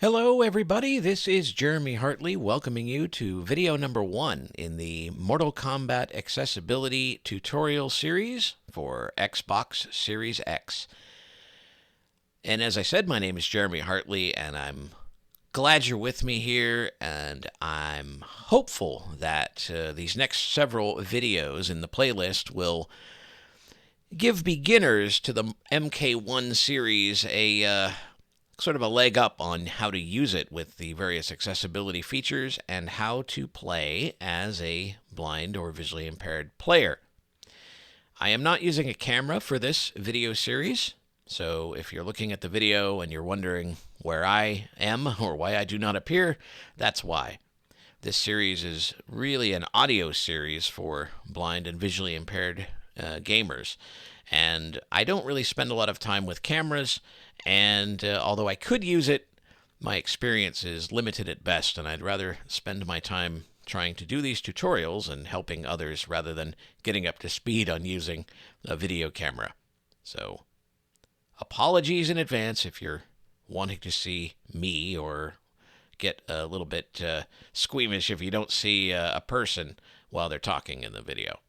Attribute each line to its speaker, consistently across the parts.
Speaker 1: Hello everybody, this is Jeremy Hartley welcoming you to video number 1 in the Mortal Kombat Accessibility Tutorial Series for Xbox Series X. And as I said, my name is Jeremy Hartley and I'm glad you're with me here, and I'm hopeful that these next several videos in the playlist will give beginners to the MK1 series a sort of a leg up on how to use it with the various accessibility features and how to play as a blind or visually impaired player. I am not using a camera for this video series, so if you're looking at the video and you're wondering where I am or why I do not appear, that's why. This series is really an audio series for blind and visually impaired gamers. And I don't really spend a lot of time with cameras, and although I could use it, my experience is limited at best, and I'd rather spend my time trying to do these tutorials and helping others rather than getting up to speed on using a video camera. So, apologies in advance if you're wanting to see me or get a little bit squeamish if you don't see a person while they're talking in the video.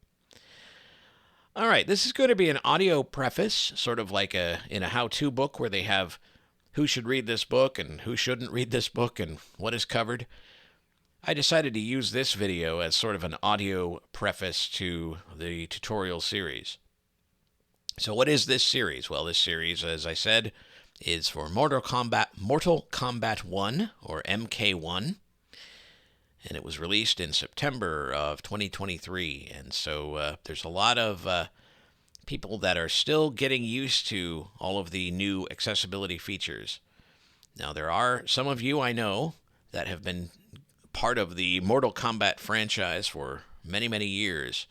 Speaker 1: All right, this is going to be an audio preface, sort of like in a how-to book where they have who should read this book and who shouldn't read this book and what is covered. I decided to use this video as sort of an audio preface to the tutorial series. So what is this series? Well, this series, as I said, is for Mortal Kombat 1, or MK1. And it was released in September of 2023. And so there's a lot of people that are still getting used to all of the new accessibility features. Now, there are some of you I know that have been part of the Mortal Kombat franchise for many, many years.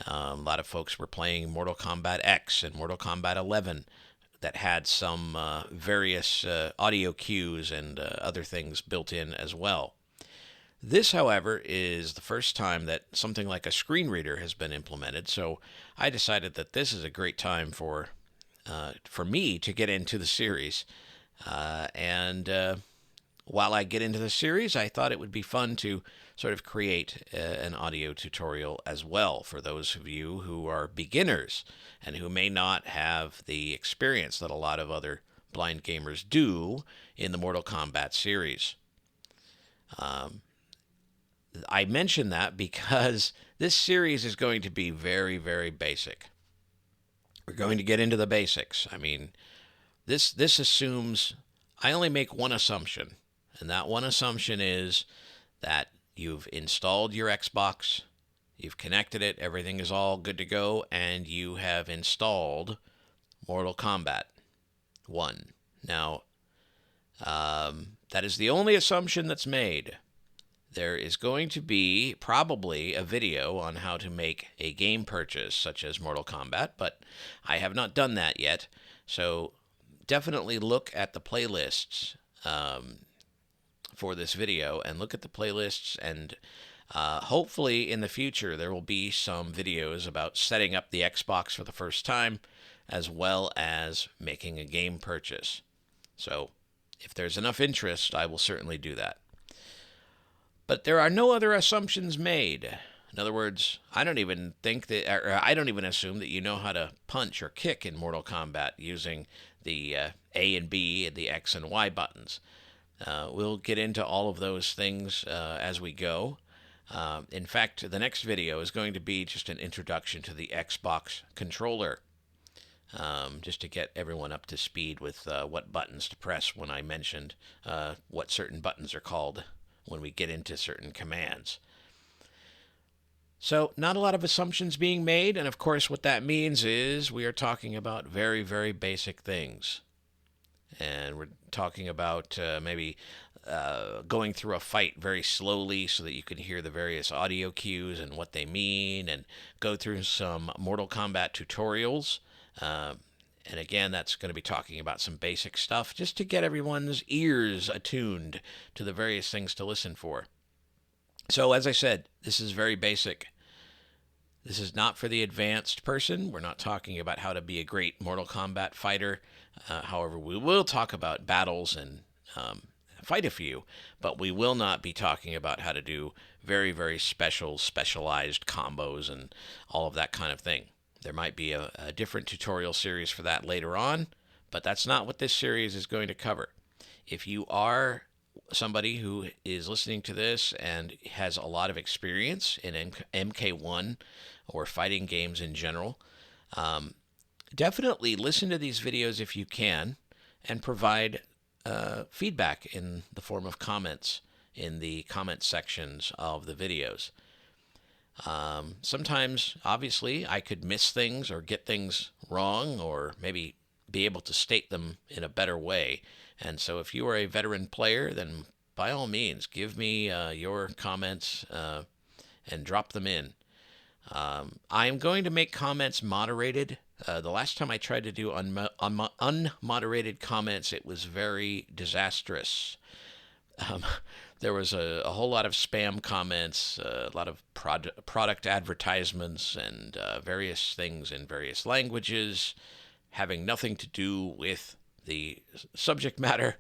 Speaker 1: A lot of folks were playing Mortal Kombat X and Mortal Kombat 11 that had some various audio cues and other things built in as well. This, however, is the first time that something like a screen reader has been implemented, so I decided that this is a great time for me to get into the series. While I get into the series, I thought it would be fun to sort of create an audio tutorial as well for those of you who are beginners and who may not have the experience that a lot of other blind gamers do in the Mortal Kombat series. I mention that because this series is going to be very, very basic. We're going to get into the basics. I mean, this assumes, I only make one assumption, and that one assumption is that you've installed your Xbox, you've connected it, everything is all good to go, and you have installed Mortal Kombat 1. Now, that is the only assumption that's made. There is going to be probably a video on how to make a game purchase such as Mortal Kombat, but I have not done that yet. So definitely look at the playlists for this video, and look at the playlists, and hopefully in the future there will be some videos about setting up the Xbox for the first time as well as making a game purchase. So if there's enough interest, I will certainly do that. But there are no other assumptions made. In other words, I don't even assume that you know how to punch or kick in Mortal Kombat using the A and B and the X and Y buttons. We'll get into all of those things as we go. In fact, the next video is going to be just an introduction to the Xbox controller, just to get everyone up to speed with what buttons to press when I mentioned what certain buttons are called when we get into certain commands. So not a lot of assumptions being made, and of course what that means is we are talking about very, very basic things. And we're talking about maybe going through a fight very slowly so that you can hear the various audio cues and what they mean, and go through some Mortal Kombat tutorials. And again, that's going to be talking about some basic stuff just to get everyone's ears attuned to the various things to listen for. So as I said, this is very basic. This is not for the advanced person. We're not talking about how to be a great Mortal Kombat fighter. However, we will talk about battles and fight a few, but we will not be talking about how to do very, very specialized combos and all of that kind of thing. There might be a different tutorial series for that later on, but that's not what this series is going to cover. If you are somebody who is listening to this and has a lot of experience in MK1 or fighting games in general, definitely listen to these videos if you can and provide feedback in the form of comments in the comment sections of the videos. Sometimes, obviously, I could miss things or get things wrong or maybe be able to state them in a better way. And so if you are a veteran player, then by all means, give me your comments and drop them in. I am going to make comments moderated. The last time I tried to do unmoderated comments, it was very disastrous. There was a whole lot of spam comments, a lot of product advertisements, and various things in various languages having nothing to do with the subject matter,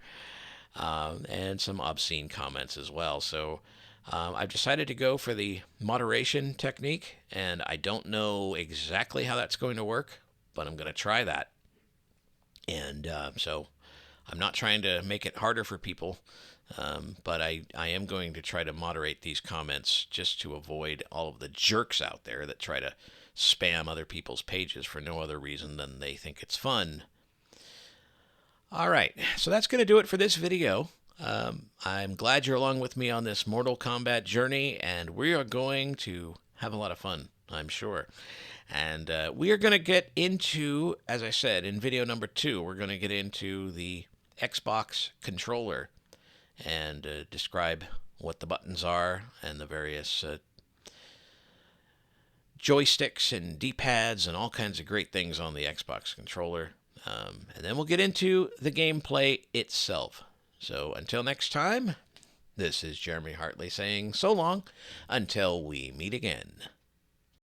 Speaker 1: and some obscene comments as well. So I've decided to go for the moderation technique, and I don't know exactly how that's going to work, but I'm going to try that. And so I'm not trying to make it harder for people, but I am going to try to moderate these comments just to avoid all of the jerks out there that try to spam other people's pages for no other reason than they think it's fun. All right, so that's going to do it for this video. I'm glad you're along with me on this Mortal Kombat journey, and we are going to have a lot of fun, I'm sure. And we are going to get into, as I said, in video number 2, we're going to get into the Xbox controller and describe what the buttons are and the various joysticks and D-pads and all kinds of great things on the Xbox controller. And then we'll get into the gameplay itself. So until next time, this is Jeremy Hartley saying so long until we meet again.